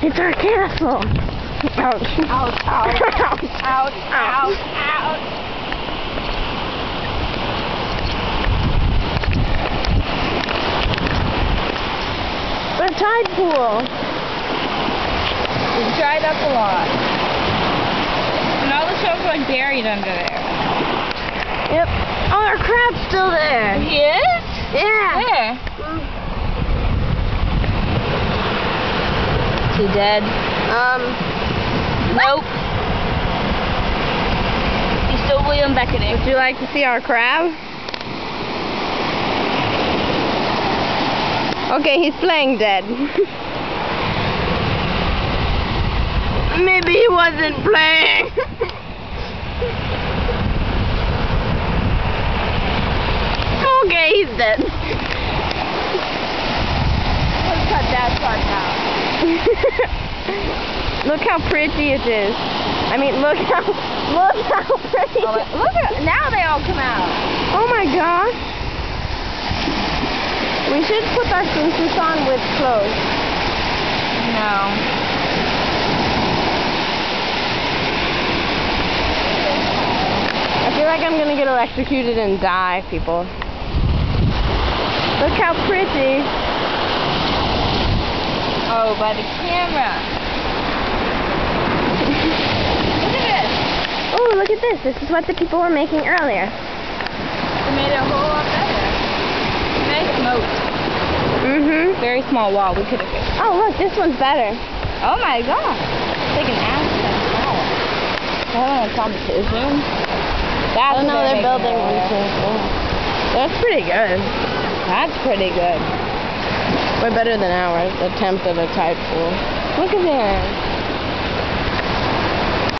It's our castle. Ouch. Ouch, ouch, ouch, ouch, ouch, ouch. A tide pool. It's dried up a lot. And all the shells are like buried under there. Yep. Oh, our crab's still there. He is? Yeah. Where? Is he dead? Nope. He's still William beckoning. Would you like to see our crab? Okay, he's playing dead. Maybe he wasn't playing. Okay, he's dead. Let's cut that part out. Look how pretty it is. I mean, look how pretty. Oh, look at, now they all come out. Oh my gosh. We should put our swimsuits on with clothes. No. I feel like I'm gonna get electrocuted and die, people. Look how pretty. Oh, by the camera. Look at this. Oh, look at this. This is what the people were making earlier. They made it a whole lot better. Nice moat. Mm-hmm. Very small wall. We could have fixed. Oh, look, this one's better. Oh my god. It's like an Aztec tower. I don't know what's on his room. I don't know, they're building one too. That's pretty good. That's pretty good. Way better than ours, attempt at a tide pool. Look at there.